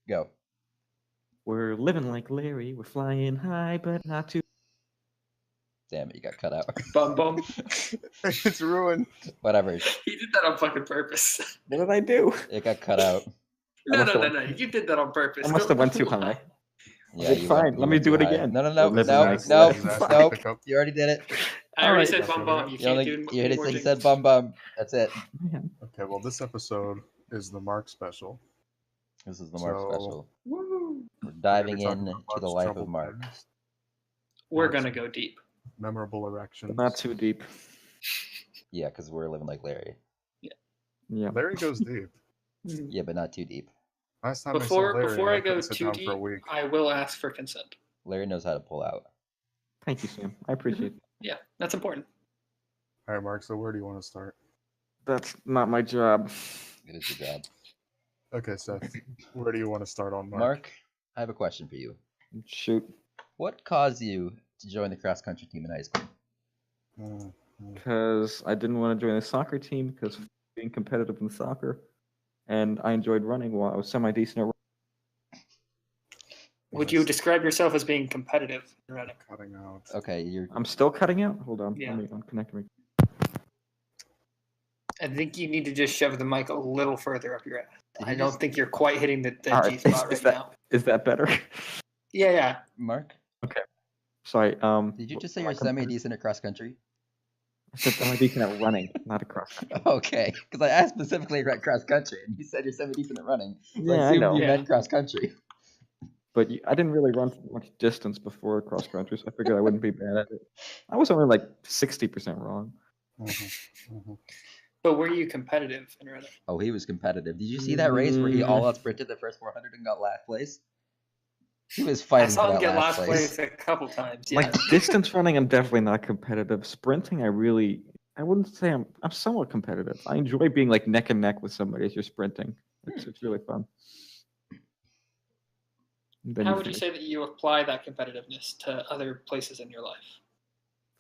Go. We're living like Larry. We're flying high, but not too. Damn it, you got cut out. Bum bum. It's ruined. Whatever. He did that on fucking purpose. What did I do? It got cut out. No. You did that on purpose. I must have Don't went too lie. high. Yeah, It's you fine. went- you Let me went do too it high. again. No. Live No. like No. Larry. No. Pick up. You already did it. I already Alright. said bum bum. You can't do You any already more said jingles. bum bum. That's it. Man. Okay, well, this episode is the Mark special. This is the Mark So- special. Woo. We're diving We're gonna in talk about to the Mark's life of troubled Mark. past, We're gonna go deep. memorable erections. Not too deep. Yeah, because we're living like Larry. Yeah. Larry goes deep. Yeah, but not too deep. Last time Before I saw Larry, I go couldn't sit too down deep, for a week. I will ask for consent. Larry knows how to pull out. Thank you, Sam. I appreciate it. Yeah, that's important. All right, Mark. So where do you want to start? That's not my job. It is your job. Okay, Seth. Where do you want to start on Mark? Mark, I have a question for you. Shoot. What caused you to join the cross country team in high school? Because I didn't want to join the soccer team because being competitive in soccer, and I enjoyed running while I was semi-decent at running. Would you describe yourself as being competitive in running? Cutting out. Okay, you're I'm still cutting out? Hold on. Yeah. Let me unconnect me. I think you need to just shove the mic a little further up your ass. Did I you don't just- think you're quite hitting the All G right, spot is right now. Is that better? Yeah. Mark. Sorry. Did you just say you're semi-decent at cross country? I said semi-decent at running, not at cross country. Okay, because I asked specifically about cross country, and you said you're semi-decent at running. So Yeah, I assumed know. you Yeah. meant cross country. But I didn't really run much distance before cross country, so I figured I wouldn't be bad at it. I was only like 60% wrong. But were you competitive in running? Oh, he was competitive. Did you see that race where he all out sprinted the first 400 and got last place? He was I fighting saw for him that get last last place a couple times. Yeah. Like distance running, I'm definitely not competitive. Sprinting, I wouldn't say I'm somewhat competitive. I enjoy being like neck and neck with somebody as you're sprinting. It's really fun. And then How would you finish. say that you apply that competitiveness to other places in your life?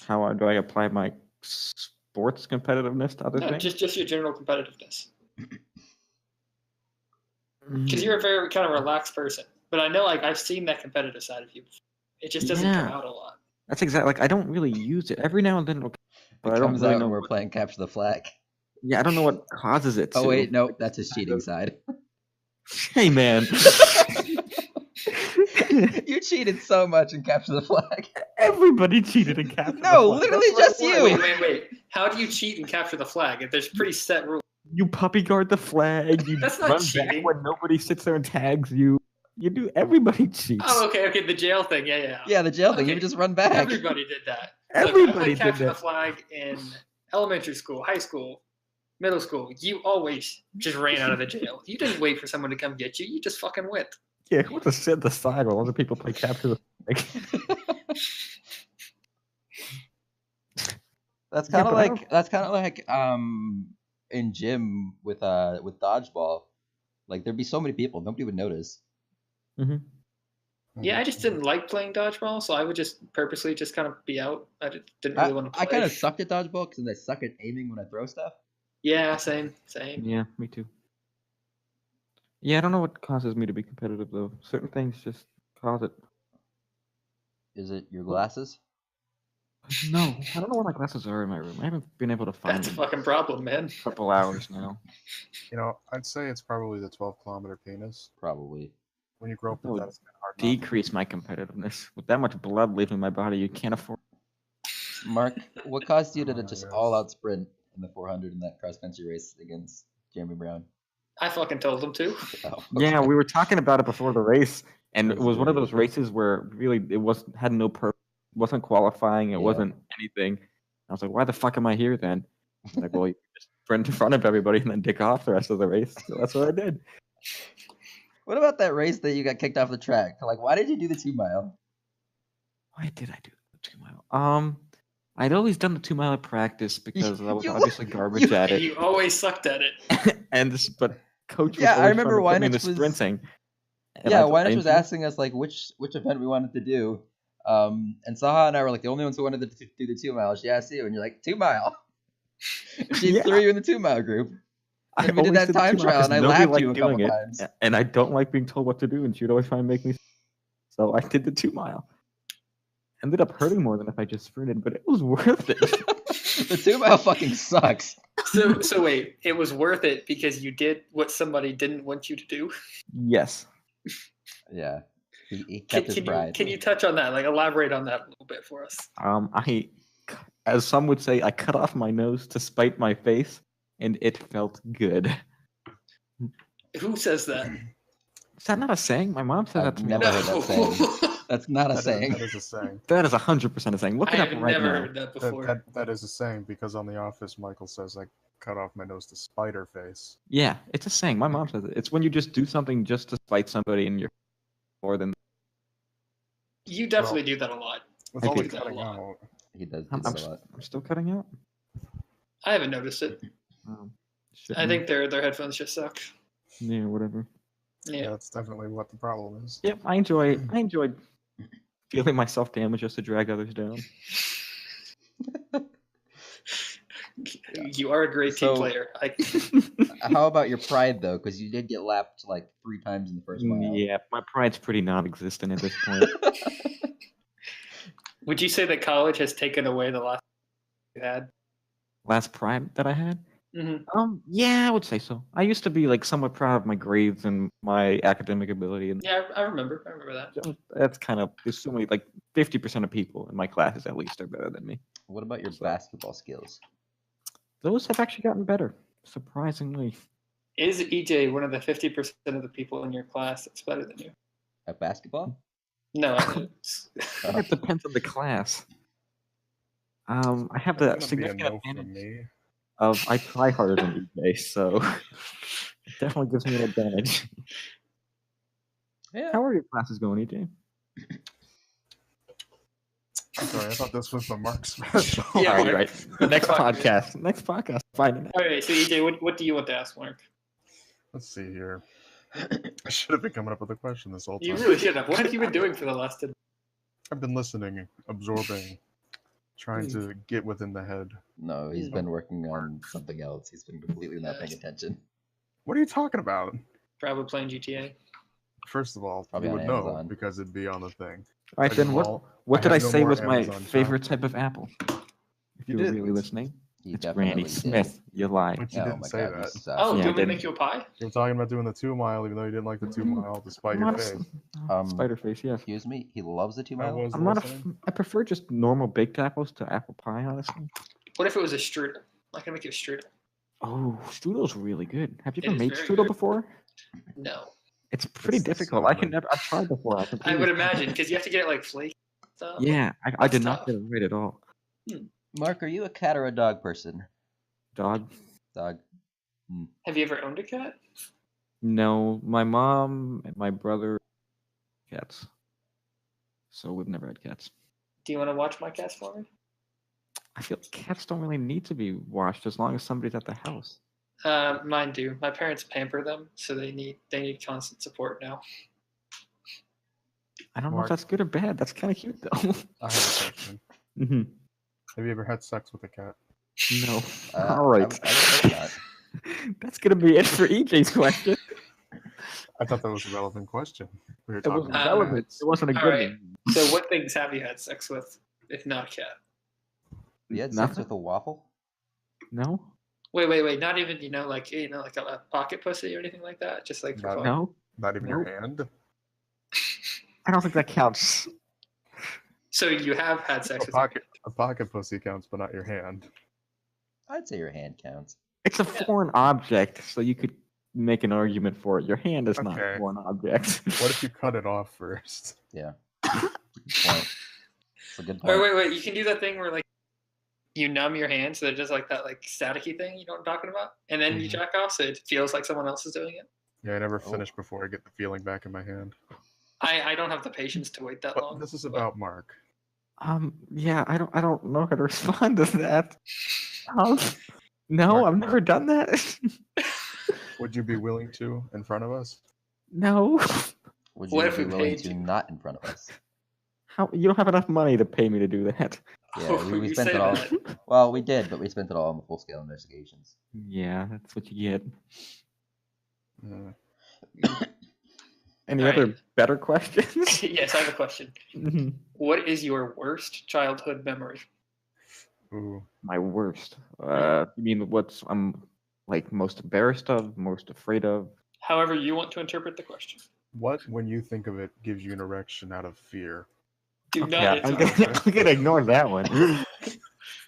How do I apply my sports competitiveness to other No, things? just your general competitiveness. Mm. Because you're a very kind of relaxed person. But I know I've seen that competitive side of you before. It just doesn't come Yeah. out a lot. That's exactly like I don't really use it. Every now and then it'll, but It I don't comes really out know. when we're playing capture the flag. Yeah, I don't know what causes it. Oh to. wait, no, that's his cheating side. Hey man. You cheated so much in capture the flag. Everybody cheated in capture. No, the flag. literally just you. Wait. How do you cheat and capture the flag? There's pretty set rules. You puppy guard the flag. You That's not run cheating. back when nobody sits there and tags you. You do. Everybody cheats. Oh, okay, the jail thing. Yeah. Yeah, the jail thing. You Okay. would just run back. Everybody did that. Everybody Look, I played did capture the that. flag in elementary school, high school, middle school. You always just ran out of the jail. You didn't wait for someone to come get you. You just fucking went. Yeah, who would have sit the side while other people play capture the flag? That's Yeah, kind of but I like in gym with dodgeball. Like there'd be so many people, nobody would notice. Mm-hmm. Yeah, I just didn't like playing dodgeball, so I would just purposely just kind of be out. I didn't really want to play. I kind of sucked at dodgeball because I suck at aiming when I throw stuff. Yeah, same. Yeah, me too. Yeah, I don't know what causes me to be competitive though. Certain things just cause it. Is it your glasses? No, I don't know where my glasses are in my room. I haven't been able to find That's a them fucking problem, man. in a couple hours now. You know, I'd say it's probably the 12-kilometer penis. Probably. When you grow up That with would that, it's kind of hard. not to. Decrease my competitiveness. With that much blood leaving my body, you can't afford. Mark, what caused you to just Yes. all out sprint in the 400 in that cross country race against Jeremy Brown? I fucking told them to. Oh, Yeah, we were talking about it before the race, and it That's was one of very those races where really it had no purpose. Wasn't qualifying. It Yeah. wasn't anything. I was like, why the fuck am I here then? Like, well, you just sprint in front of everybody and then dick off the rest of the race. So that's what I did. What about that race that you got kicked off the track? Like, why did you do the 2 mile? Why did I do the 2 mile? I'd always done the 2 mile at practice because I was You- obviously garbage at it. You always sucked at it. But coach was Yeah, I always remember trying to put me in the Wynich was- sprinting. And Yeah, I Wynich was enjoyed- asking us like which event we wanted to do. And Saha and I were like the only ones who wanted to do the 2 mile. She asked you, and you're like 2 mile. She Yeah. threw you in the 2 mile group. I We did always that the time 2 mile trial, 'cause and I nobody laughed you a liked couple doing it, times. and I don't like being told what to do, and she'd always try and make me. So I did the 2 mile. Ended up hurting more than if I just sprinted, but it was worth it. The 2 mile fucking sucks. So wait, it was worth it because you did what somebody didn't want you to do. Yes. Yeah, he kept his pride. Can you touch on that? Like, elaborate on that a little bit for us. As some would say, I cut off my nose to spite my face, and it felt good. Who says that? Is that not a saying? My mom said that I've to me. never heard that saying. That's not a That saying. is a saying. That is 100% a saying. Look I it up have right never now. heard that before. That is a saying because on The Office, Michael says I cut off my nose to spite her face. Yeah, it's a saying. My mom says it. It's when you just do something just to spite somebody and you're more than. You definitely do that a lot. With I all the do that a cutting lot. out, He does do I'm, that a lot. I'm still cutting out. I haven't noticed it. Shit, I man. think their headphones just suck. Yeah, whatever. Yeah. that's definitely what the problem is. Yep, I enjoyed feeling myself damaged just to drag others down. You are a great team So- player. How about your pride though? Because you did get lapped like 3 times in the first mile. Yeah, my pride's pretty non-existent at this point. Would you say that college has taken away the last you had? Last pride that I had? Mm-hmm. Yeah, I would say so. I used to be like somewhat proud of my grades and my academic ability, and Yeah, I remember. I remember that. that's kind of there's so many like 50% of people in my classes at least are better than me. What about your basketball skills? Those have actually gotten better, surprisingly. Is EJ one of the 50% of the people in your class that's better than you? At basketball? No. It depends on the class. I have That's the gonna be a significant no advantage from me. of I try harder than EJ, so it definitely gives me an advantage. Yeah. How are your classes going, EJ? I'm sorry, I thought this was the Mark special. Yeah, All right, Mark. right. The next podcast. Next podcast. Finding All right, so EJ, what do you want to ask Mark? Let's see here. I should have been coming up with a question this whole You time. really should have. What have you been doing for the last 10 I've been listening, absorbing, trying to get within the head. No, he's been working on something else. He's been completely not paying attention. What are you talking about? Probably playing GTA. First of all, Probably you on would know Amazon. because it'd be on the thing. All right, Second then of all, what did I have no say more was my Amazon favorite Prime. type of apple? If You you were did. really listening, You it's definitely Granny did. Smith. You lied. But you Oh didn't my say god, you that. suck. Oh, Yeah, do I you want me to didn't. make you a pie? You were talking about doing the 2 mile, even though you didn't like the 2 mile, despite I'm your not a face. Spider face, yes. Excuse me? He loves the 2 I mile? was I'm not listening. I prefer just normal baked apples to apple pie, honestly. What if it was a strudel? I can make you a strudel. Oh, strudel's really good. Have you It ever is made very strudel good. before? No. It's pretty It's difficult. cinnamon. I've tried before. I would imagine, because you have to get it like flaky stuff. Yeah, I That's did not tough. get it right at all. Mark, are you a cat or a dog person? Dog. Dog. Have you ever owned a cat? No, my mom and my brother cats. So we've never had cats. Do you want to watch my cats for me? I feel like cats don't really need to be washed as long as somebody's at the house. Mine do. My parents pamper them, so they need constant support now. I don't know Mark. if that's good or bad. That's kind of cute though. I have a question. hmm Have you ever had sex with a cat? No. I All right. would hope not. That's gonna be it for EJ's question. I thought that was a relevant question. We were It talking wasn't about relevant. cats. It wasn't a All good right. one. So what things have you had sex with, if not a cat? You had sex Nothing? with a waffle? No. Wait. Not even, like a pocket pussy or anything like that? Just like for No. fun? No. Not even your Nope. hand? I don't think that counts. So you have had sex A with your pocket pussy counts, but not your hand. I'd say your hand counts. It's a foreign object, so you could make an argument for it. Your hand is not a Okay. foreign object. What if you cut it off first? Yeah. Good point. It's a good point. Wait. You can do that thing where like you numb your hand so that it does like that like staticky thing, you know what I'm talking about? And then you Mhm. jack off so it feels like someone else is doing it. Yeah, I never Oh. finish before I get the feeling back in my hand. I don't have the patience to wait that But long. this is about Mark. Yeah, I don't know how to respond to that. No, Mark. I've never done that. Would you be willing to in front of us? No. Would What you if be we willing paid to you? not in front of us? How you don't have enough money to pay me to do that. Yeah, we You spent say it all. that. Well, we did, but we spent it all on the full-scale investigations. Yeah, that's what you get. Uh, Any Alright. other better questions? Yes, I have a question. Mhm. What is your worst childhood memory? ooh. My worst. You mean what's I'm like most embarrassed of, most afraid of? However you want to interpret the question. What, when you think of it, gives you an erection out of fear? Do Okay, not I'm answer. gonna, I'm gonna ignore that one.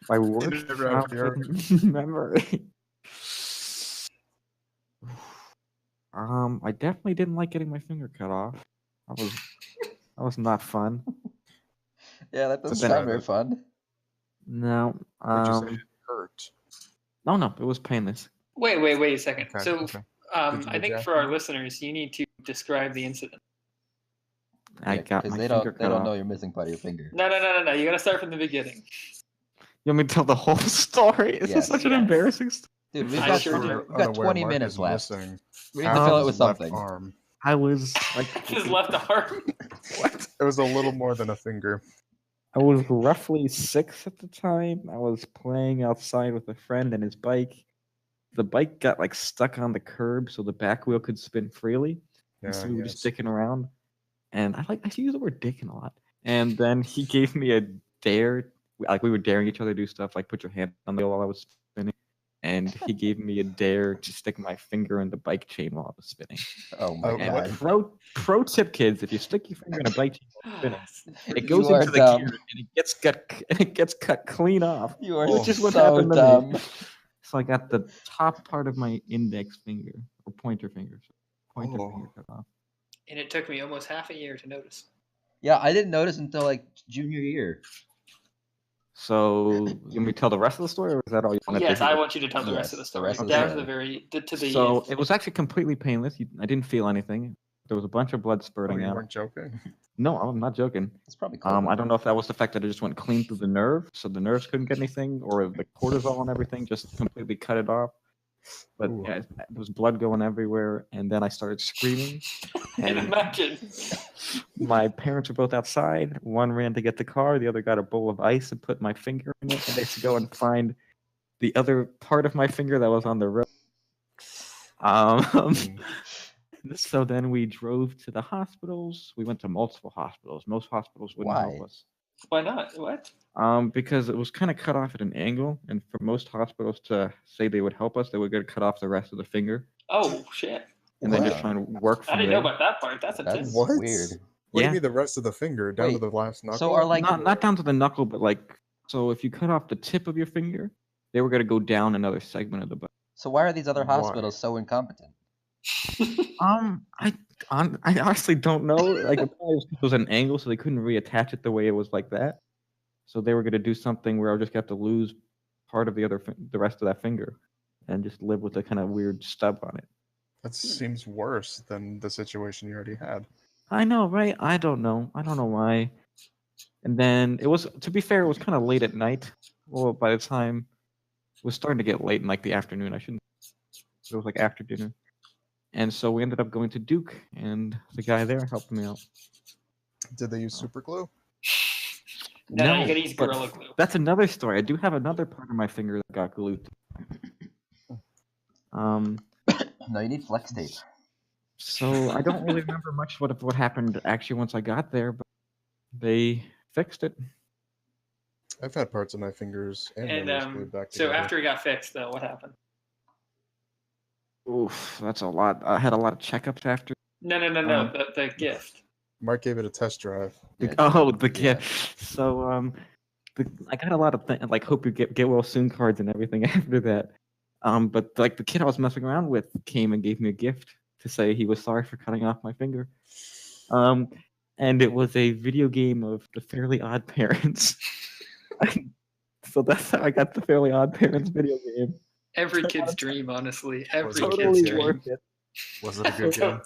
My worst never out of fear? childhood memory. I definitely didn't like getting my finger cut off. That was not fun. Yeah, that doesn't Describe sound very it. fun. No. Would you say it hurt? No, it was painless. Wait a second. Okay, So, okay. Did you I think for our listeners, you need to describe the incident. I got Because my they finger don't cut off. know you're missing part of your finger. No. You gotta start from the beginning. You want me to tell the whole story? Is Yes. this such an Yes. embarrassing story? Dude, we've I got, sure we've do. got 20 Mark minutes is left. missing We need half to fill of it with his left something. arm. I was like, His left arm. what? It was a little more than a finger. I was roughly 6 at the time. I was playing outside with a friend and his bike. The bike got like stuck on the curb, so the back wheel could spin freely. Yeah, And so we were just yes. dicking around. And I use the word dicking a lot. And then he gave me a dare. Like we were daring each other to do stuff like put your hand on the wheel while I was spinning. And he gave me a dare to stick my finger in the bike chain while I was spinning. Oh my Oh, god. And pro tip, kids, if you stick your finger in a bike chain while spinning, it You goes are into the dumb. gear and it gets cut clean off. You are Which is what so happened to dumb. me. So I got the top part of my index finger or pointer finger finger cut off. And it took me almost half a year to notice. Yeah, I didn't notice until like junior year. So you want me to tell the rest of the story, or is that all you want Yes, to I hear? want you to tell the rest Yes, of the the story. rest of the Down to story. the very to the. So it was actually completely painless. I didn't feel anything. There was a bunch of blood Oh, spurting you out. weren't joking? No, I'm not joking. It's probably cold. I don't know if that was the fact that it just went clean through the nerve, so the nerves couldn't get anything, or the cortisol and everything just completely cut it off. But Ooh. yeah, there was blood going everywhere, and then I started screaming. And And imagine. my parents were both outside. One ran to get the car, the other got a bowl of ice and put my finger in it, and they had to go and find the other part of my finger that was on the road. So then we drove to the hospitals. We went to multiple hospitals. Most hospitals wouldn't help Why? us. Why not? What? Because it was kind of cut off at an angle, and for most hospitals to say they would help us, they would cut off the rest of the finger Oh shit! and then just Wow. try and work I from didn't there. know about that part. That's intense. What? weird. What do Yeah. you mean the rest of the finger? Down to Wait, the last knuckle? So are like Not down to the knuckle, but like so if you cut off the tip of your finger, they were gonna go down another segment of the bone. so why are these other Why? hospitals so incompetent? I honestly don't know. Like it was an angle, so they couldn't reattach it the way it was like that. So they were gonna do something where I would just have to lose part of the rest of that finger, and just live with a kind of weird stub on it. That seems worse than the situation you already had. I know, right? I don't know why. And then it was, to be fair, it was kind of late at night. Well, by the time it was starting to get late in like the afternoon, it was like after dinner. And so we ended up going to Duke, and the guy there helped me out. Did they use super glue? No, you gotta use but Gorilla Glue. That's another story. I do have another part of my finger that got glued. No, you need flex tape. So I don't really remember much what happened actually once I got there, but they fixed it. I've had parts of my fingers and And nose glued back so together. after it got fixed, though, what happened? Oof, that's a lot. I had a lot of checkups after. No. The gift. Mark gave it a test drive. Yeah. The Yeah. gift. So I got a lot of like hope you get well soon cards and everything after that. But like the kid I was messing around with came and gave me a gift to say he was sorry for cutting off my finger. And it was a video game of the Fairly Odd Parents. So that's how I got the Fairly Odd Parents video game. Every kid's dream, honestly. Every Was it kid's Totally dream. worth it. Was it a good game?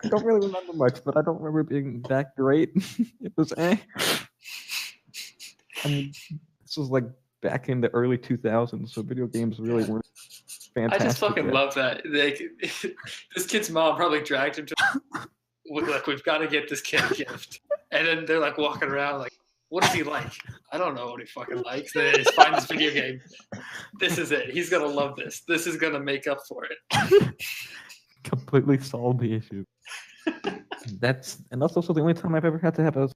I don't really remember much, but I don't remember it being that great. It was I mean, this was like back in the early 2000s, so video games really weren't I fantastic. just fucking yet. love that. Like, this kid's mom probably dragged him to. Look, we've got to get this kid a gift. And then they're like walking around like, what is he like? I don't know what he fucking likes. This find this video game. This is it. He's gonna love this. This is gonna make up for it. Completely solved the issue. That's also the only time I've ever had to have a.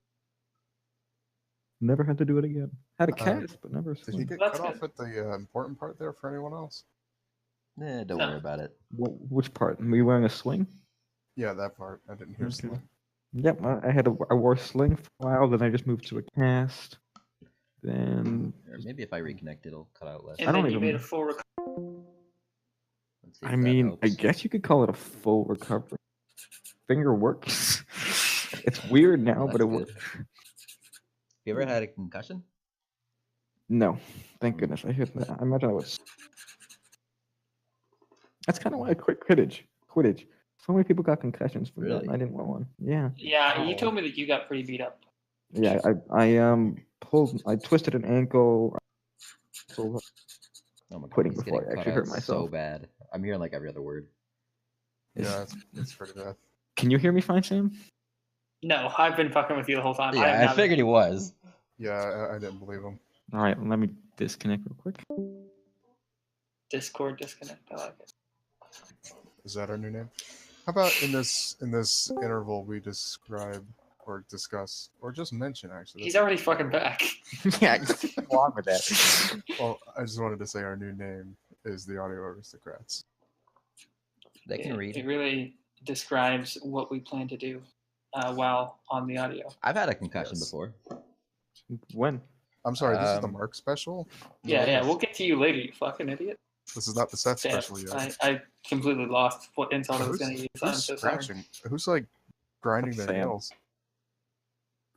Never had to do it again. Had a cast, but never a Did he swing. get That's cut off good. at the important part there for anyone else? Don't No. worry about it. Which part? Were you wearing a sling? Yeah, that part. I didn't hear Okay. sling. Yep, I wore a sling for a while, then I just moved to a cast. Then Or maybe if I reconnect, it'll cut out less. I And don't then you even- made a full Let's see if I that mean, I helps. guess you could call it a full recovery. Finger works. It's weird now, but That's it good. works. You ever had a concussion? No, thank goodness. I imagine I was. That's kind of why I quit Quidditch. So many people got concussions from that, Really? and I didn't want one. Yeah, Yeah, you Oh. told me that you got pretty beat up. yeah. I twisted an ankle. So Oh my god, Quitting he's before getting I cut actually out hurt so myself. bad. I'm hearing like every other word. Yeah, it's pretty bad. can you hear me fine, Sam? No, I've been fucking with you the whole time. Yeah, I have figured he was. Yeah, I didn't believe him. All right, let me disconnect real quick. Discord disconnect. I like it. Is that our new name? How about in this interval we describe or discuss or just mention actually? He's already fucking back. Yeah, just go on with that. Well, I just wanted to say our new name is the Audio Aristocrats. They can It read. really describes what we plan to do while on the audio. I've had a concussion Yes. before. When? I'm sorry, this is the Um, Mark special. Yeah, it yeah, is. we'll get to you later, you fucking idiot. This is not the Seth Damn, special yet. I completely lost what insult I was going to use. I'm Who's so sorry. scratching? Who's like grinding their Sam. nails?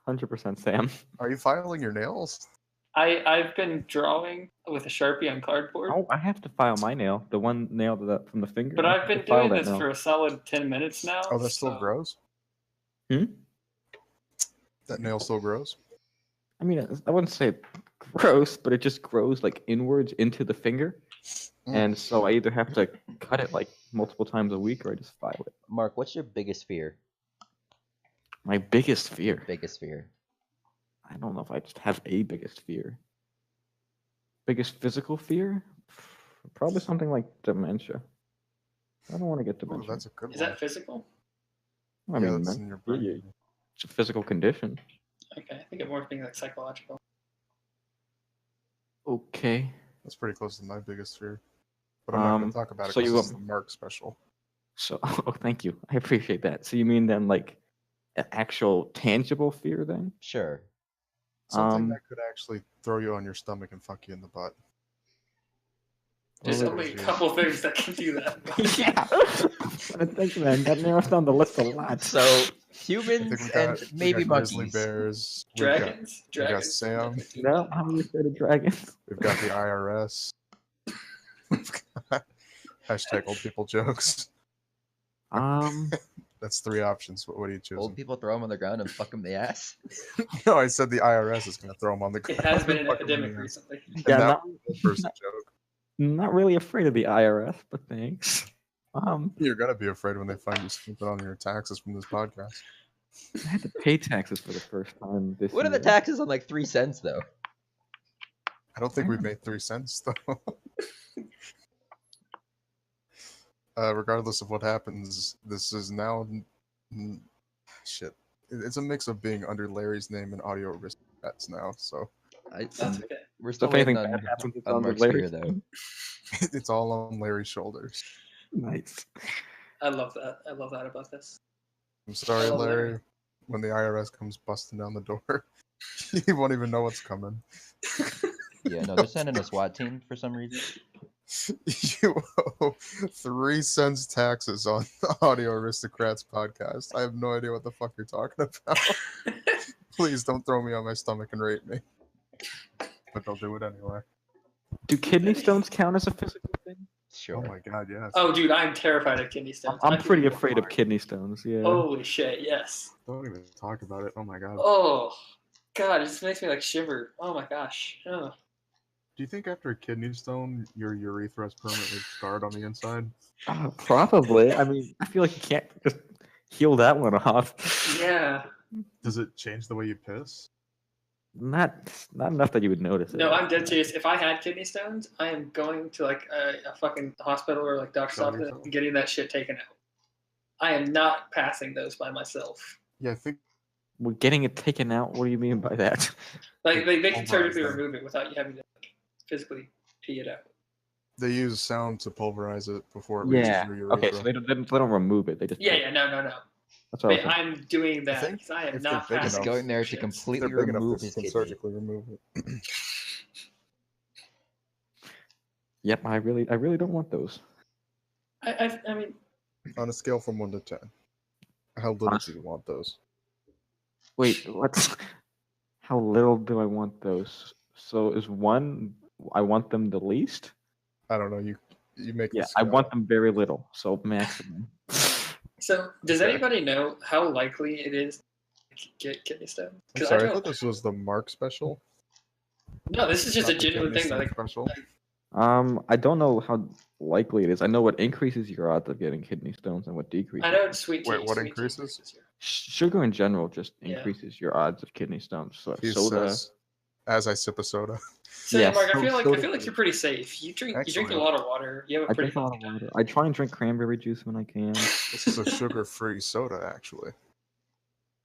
100% Sam. Are you filing your nails? I've been drawing with a Sharpie on cardboard, Oh, I have to file my nail. The one nail from the finger. but I I've have been to file doing that this nail. for a solid 10 minutes now. Oh, that still so- grows? Hmm? That nail still grows? I mean, I wouldn't say it's gross, but it just grows like inwards into the finger. Mm. And so I either have to cut it like multiple times a week or I just file it. Mark, what's your biggest fear? My biggest fear. Biggest fear. I don't know if I just have a biggest fear. Biggest physical fear? Probably something like dementia. I don't want to get Ooh, dementia. that's a good Is one. that physical? I yeah, mean, that's in your yeah, brain. it's a physical condition. Okay, I think it more of being like psychological. Okay. That's pretty close to my biggest fear. But I'm not going to talk about it so because you it's the Mark special. So, oh, thank you. I appreciate that. So you mean then like an actual tangible fear then? Sure. Something that could actually throw you on your stomach and fuck you in the butt. There's Well, only a yeah. couple things that can do that. yeah. Thanks, man. That narrows down the list a lot. So I humans think and we maybe got grizzly monkeys. bears. Dragons? we got Dragons. Sam. No, I'm afraid of dragons. We've got the IRS. We've got hashtag old people jokes. That's 3 options. What are you choosing? Old people throw them on the ground and fuck them in the ass. No, I said the IRS is going to throw them on the ground. It has been an and fuck 'em in epidemic the ass. recently. And Yeah, that not, was the first joke. not really afraid of the IRS, but thanks. You're going to be afraid when they find you snooping on your taxes from this podcast. I had to pay taxes for the first time this What are year. the taxes on like 3 cents though? I don't think we've made 3 cents, though. Regardless of what happens, this is now... shit. It's a mix of being under Larry's name and Audio Aristocrats now, so... That's okay. We're So still if anything waiting bad on, happens, it's on on the Mark's Larry's fear though. name. it's all on Larry's shoulders. Nice. I love that. I love that about this. I'm sorry, Oh, Larry. Larry. When the IRS comes busting down the door, you won't even know what's coming. Yeah, no, they're sending a SWAT team for some reason. You owe 3 cents taxes on the Audio Aristocrats podcast. I have no idea what the fuck you're talking about. Please don't throw me on my stomach and rape me. But they'll do it anyway. Do kidney stones count as a physical thing? Sure. Oh my god, yes. Oh, dude, I'm terrified of kidney stones. I'm I think pretty they're afraid of hard. kidney stones. Yeah. Holy shit, yes. Don't even talk about it. Oh my god. Oh, God, it just makes me like shiver. Oh my gosh. Oh. Do you think after a kidney stone, your urethra is permanently scarred on the inside? Probably. I mean, I feel like you can't just heal that one off. Yeah. Does it change the way you piss? Not enough that you would notice it. No, I'm dead serious. If I had kidney stones, I am going to like a fucking hospital or like doctor's Kill office yourself. and getting that shit taken out. I am not passing those by myself. Yeah, I think We're getting it taken out. What do you mean by that? Like they can Pulverize surgically them. remove it without you having to like, physically pee it out. they use sound to pulverize it before it reaches Yeah. your urethra. Okay, so they don't remove it. They just. Yeah, no. That's what I was But thinking. I'm doing that think because I am if not they're big passing. He's enough- going there to shit. If completely they're big enough, remove they his can kidney. surgically remove it. Yep, I really don't want those. I mean, On a scale from 1 to 10, how little Honest- do you want those? Wait, what? How little do I want those? So is 1? I want them the least. I don't know. You make. the Yeah, I scale. want them very little. So maximum. so does Okay. anybody know how likely it is to get kidney stones? I'm 'Cause sorry, I don't- thought this was the Mark special. No, this is just not a the genuine kidney thing. stone Like, special. I don't know how likely it is. I know what increases your odds of getting kidney stones and what decreases. I know it's sweet tea. Wait, what sweet tea increases? your- Sugar in general just Yeah. increases your odds of kidney stones. So He soda. says, as I sip a soda. So Yeah, yeah, Mark, I so- feel like soda- you're pretty safe. You drink a Excellent. lot of water. You have a I pretty drink a lot of healthy water. diet. I try and drink cranberry juice when I can. This is a sugar-free soda, actually.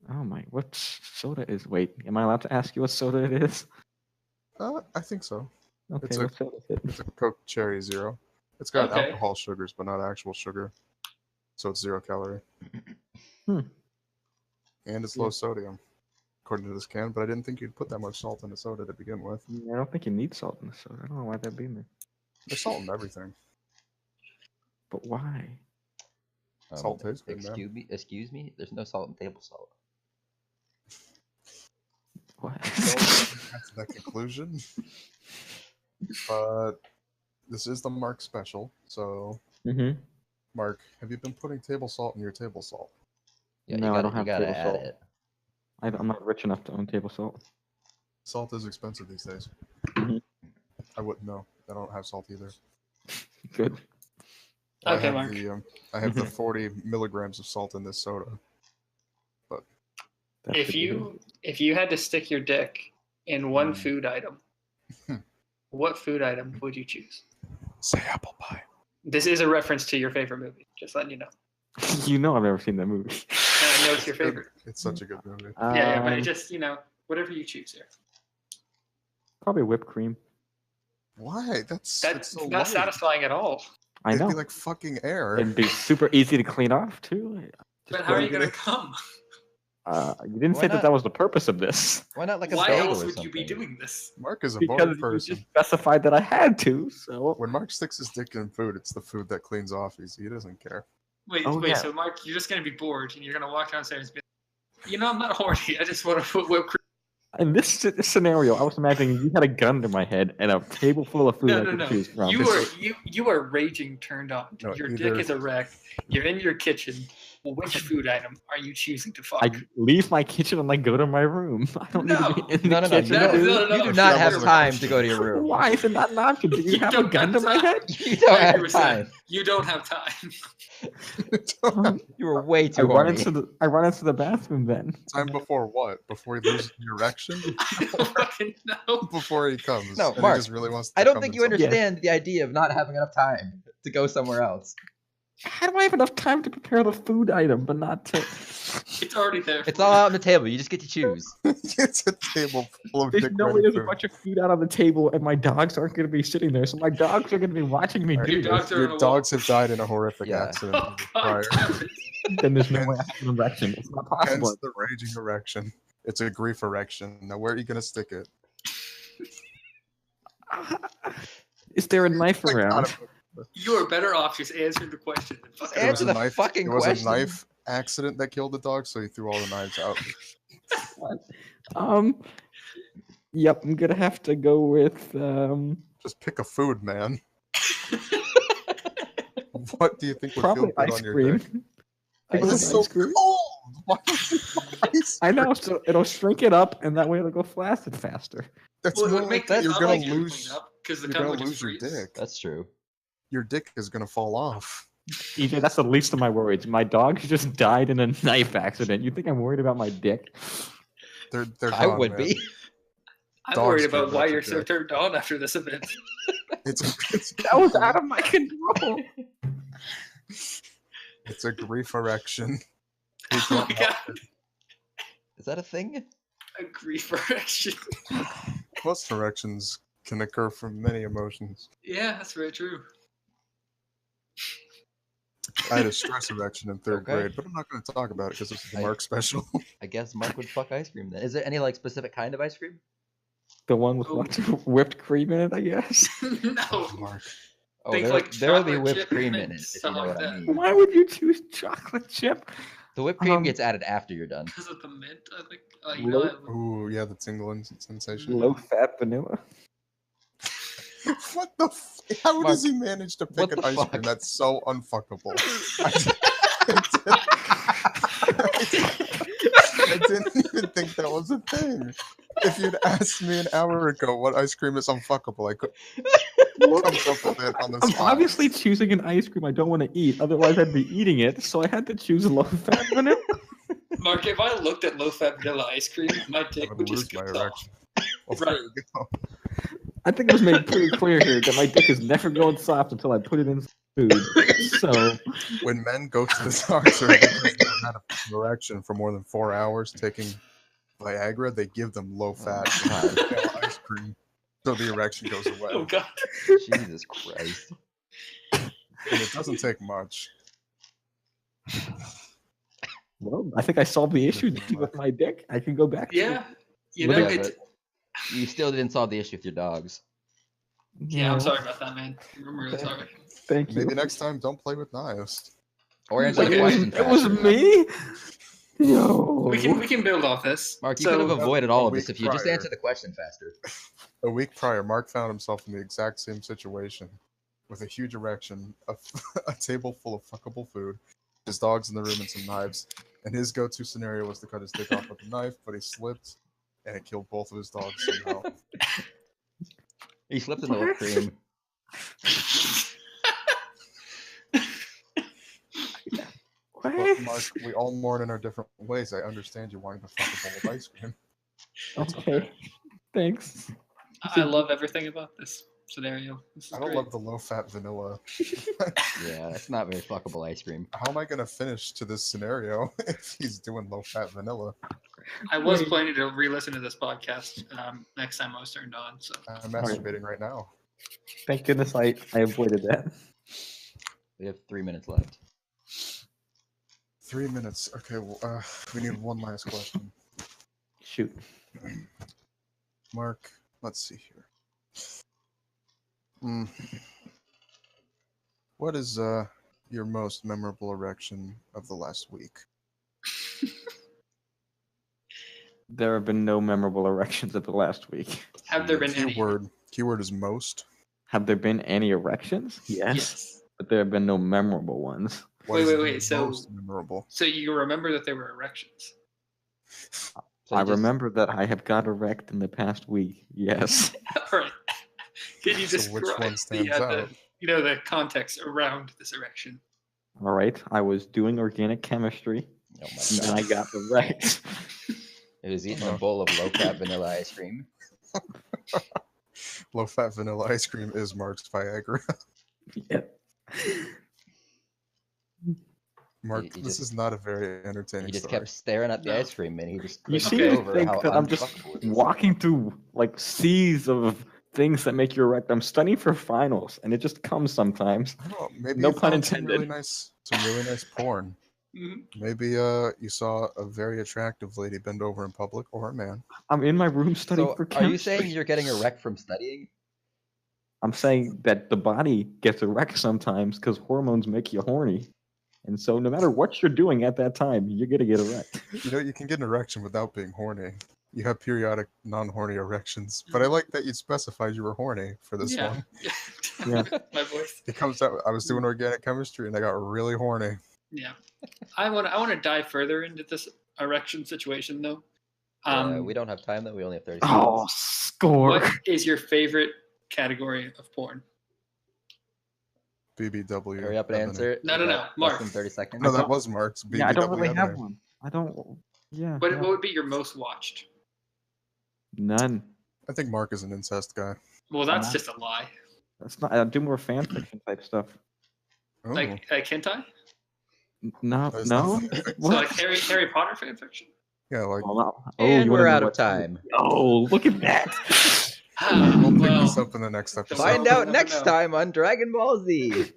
Oh my, what soda is? Wait, am I allowed to ask you what soda it is? I think so. Okay, It's a- what soda is it? It's a Coke Cherry Zero. It's got Okay. alcohol sugars, but not actual sugar. So it's 0 calorie. Hmm. And it's Yeah. low sodium, according to this can. But I didn't think you'd put that much salt in a soda to begin with. I don't think you need salt in the soda. I don't know why that'd be in there. There's salt in everything. But why? Salt tastes good, man. Excuse me. There's no salt in table salt. What? That's that conclusion. But this is the Mark special. So, Mm-hmm. Mark, have you been putting table salt in your table salt? Yeah, No, I don't have you gotta table add salt. it. I'm not rich enough to own table salt. Salt is expensive these days. Mhm. I wouldn't know. I don't have salt either. Good. I Okay, have Mark. I have the 40 milligrams of salt in this soda. That's If good to hear. if you had to stick your dick in one Hmm. food item, what food item would you choose? Say apple pie. This is a reference to your favorite movie. Just letting you know. You know I've never seen that movie. And I know it's your Good. favorite. It's such a good movie. Yeah, but Um, it just whatever you choose here. probably whipped cream. Why? That's That's so not light. satisfying at all. I It'd know. be like fucking air. It'd be super easy to clean off too. But Just how are put you it- gonna come? You didn't Why say not? that was the purpose of this. Why not like a Why bagel else or would you be something? doing this? Mark is a Because boring you person. just specified that I had to. So When Mark sticks his dick in food, it's the food that cleans off easy. He doesn't care. Wait, Oh, yeah. so Mark, you're just gonna be bored and you're gonna walk downstairs and be like, I'm not horny. I just want to put whipped cream. in this scenario, I was imagining you had a gun to my head and a table full of food I could No. choose from. You are raging turned on. No, Your either- dick is erect. You're in your kitchen. Which food item are you choosing to fuck? I leave my kitchen and I go to my room. I don't need to be in the No. kitchen. You, No, don't- no, no, you do no. not That have wasn't a time to question. go to your room. Why is it not an option? Do you You have a don't gun to have my time. head? You don't have 100%. time. You don't have time. You were way I too run horny. into the bathroom then. Time before what? Before he loses the erection? I don't fucking know. Before he comes. No, and Mark, he just really wants to I don't come think in you something. understand the idea of not having enough time to go somewhere else. How do I have enough time to prepare the food item, but not to? It's already there. It's all out on the table. You just get to choose. It's a table full of There's dick no way ready there's a food. bunch of food out on the table, and my dogs aren't going to be sitting there. So my dogs are going to be watching me Alright, do Your dogs this. are on a Your wall. dogs have died in a horrific Yeah. accident Oh, God prior. damn it. Then there's no way I have an erection. It's not possible. Hence the raging erection. It's a grief erection. Now where are you gonna stick it? Is there a knife Like, around? not You are better off just answering the question than fucking answer around. the fucking It was question. a knife accident that killed the dog, so he threw all the knives out. Yep, I'm gonna have to go with Just pick a food, man. What do you think would probably feel good ice on your cream. dick? I Ice go But with it's cream. so ice cream. cold. Why would you want ice I know, cream? so it'll shrink it up, and that way it'll go flaccid faster. That's Well, it more would like make that. that You're not gonna like you to lose. clean up because the You're cum gonna would just lose your freeze. dick. That's true. Your dick is gonna fall off. EJ, that's the least of my worries. My dog just died in a knife accident. You think I'm worried about my dick? They're I gone, would man. be. I'm Dogs worried get about why ratchet you're so Jack. turned on after this event. It's That was out of my control. it's a grief erection. We Oh my can't help god. Is that a thing? A grief erection. Most erections can occur from many emotions. Yeah, that's very true. I had a stress erection in third Okay. grade, but I'm not going to talk about it because this is the Mark special. I guess Mark would fuck ice cream then. Is there any like specific kind of ice cream? The one with Oh. lots of whipped cream in it, I guess. No. Mark. Oh, Think there, like there'll be chocolate whipped chip cream in and it, if you stuff know like what I that. mean. Why would you choose chocolate chip? The whipped cream Um, gets added after you're done. Because of the mint, I think. You know, Ooh, yeah, the tingling sensation. Low fat vanilla. What the? How Mark, does he manage to pick what an the ice fuck? cream that's so unfuckable? I didn't even think that was a thing. If you'd asked me an hour ago what ice cream is unfuckable, I could come up with it on the I'm spot. obviously choosing an ice cream I don't want to eat, otherwise I'd be eating it, so I had to choose low fat vanilla. Mark, if I looked at low-fat vanilla ice cream, my I dick would would lose just my go off. erection. Well, Right. there you go. I think it was made pretty clear here that my dick is never going soft until I put it in food. So When men go to the doctor because they've had an erection for more than 4 hours taking Viagra, they give them low-fat God. vanilla ice cream so the erection goes away. Oh god. Jesus Christ. And it doesn't take much. well, I think I solved the issue with my dick. I can go back to Yeah. You What know, is Yeah, it. but you still didn't solve the issue with your dogs. Yeah, I'm No, sorry about that, man. I'm really sorry. Thank you. Maybe next time, don't play with knives. Or answer Wait, the question it was faster. me? No. We can build off this. Mark, you So- could have avoided all a of this week if you just prior. answered the question faster. A week prior, Mark found himself in the exact same situation with a huge erection, a table full of fuckable food, his dogs in the room, and some knives. And his go-to scenario was to cut his dick off with a knife, but he slipped, and it killed both of his dogs somehow. He slipped in the whipped cream. But What? Mark, we all mourn in our different ways. I understand you wanting to fuck a bowl of ice cream. Okay. Thanks. I love everything about this scenario. This is I don't great. love the low-fat vanilla. Yeah, that's not very fuckable ice cream. How am I going to finish to this scenario if he's doing low-fat vanilla? I was Wait. planning to re-listen to this podcast next time I was turned on. So I'm masturbating right now. Thank goodness I avoided that. We have 3 minutes left. 3 minutes. Okay, well, we need one last question. Shoot. Mark, let's see here. What is your most memorable erection of the last week? There have been no memorable erections of the last week. have there been any? Keyword is most. Have there been any erections? Yes. But there have been no memorable ones. What Wait, is wait, the so- most memorable? So you remember that they were erections? So I you just- remember that I have got erect in the past week. Yes. All right. Can you So describe which one stands out? the context around this erection? All right. I was doing organic chemistry, Oh my and then I god. got erect. It was eating a bowl of low-fat vanilla ice cream. Low-fat vanilla ice cream is Mark's Viagra. Yeah. Mark, He this just- is not a very entertaining He just story. kept staring at the No. ice cream, and he just You couldn't seem get to over think how that I'm just unfuckable it is. walking through like seas of things that make you erect. I'm studying for finals, and it just comes sometimes. I don't know, maybe No you pun found some really intended. nice porn. Mhm. Maybe you saw a very attractive lady bend over in public, or a man. I'm in my room studying So, for are chemistry. you saying you're getting erect from studying? I'm saying that the body gets erect sometimes because hormones make you horny. And so no matter what you're doing at that time, you're going to get erect. You know, you can get an erection without being horny. You have periodic non-horny erections. But I like that you specified you were horny for this yeah. one. Yeah. My voice. It comes out. I was doing organic chemistry and I got really horny. Yeah. I want to dive further into this erection situation though. We don't have time though. We only have 30 Oh, seconds. score. What is your favorite category of porn? BBW. Hurry up and Ebony. answer. No, You no, got no, less Mark. than 30 seconds. No, that was Mark's. BBW Yeah, I don't really have Ebony. one. I don't. Yeah. What no. would be your most watched? None. I think Mark is an incest guy. Well, that's not. just a lie. That's not. I do more fan fiction type stuff. Oh, Like hentai? No, That's no. not- So What? like Harry Potter fan fiction? yeah, like Oh, no. And you wanna we're know out of what's- time. Oh, look at that. we'll pick Well, this up in the next episode. Find We'll out never next know. time on Dragon Ball Z.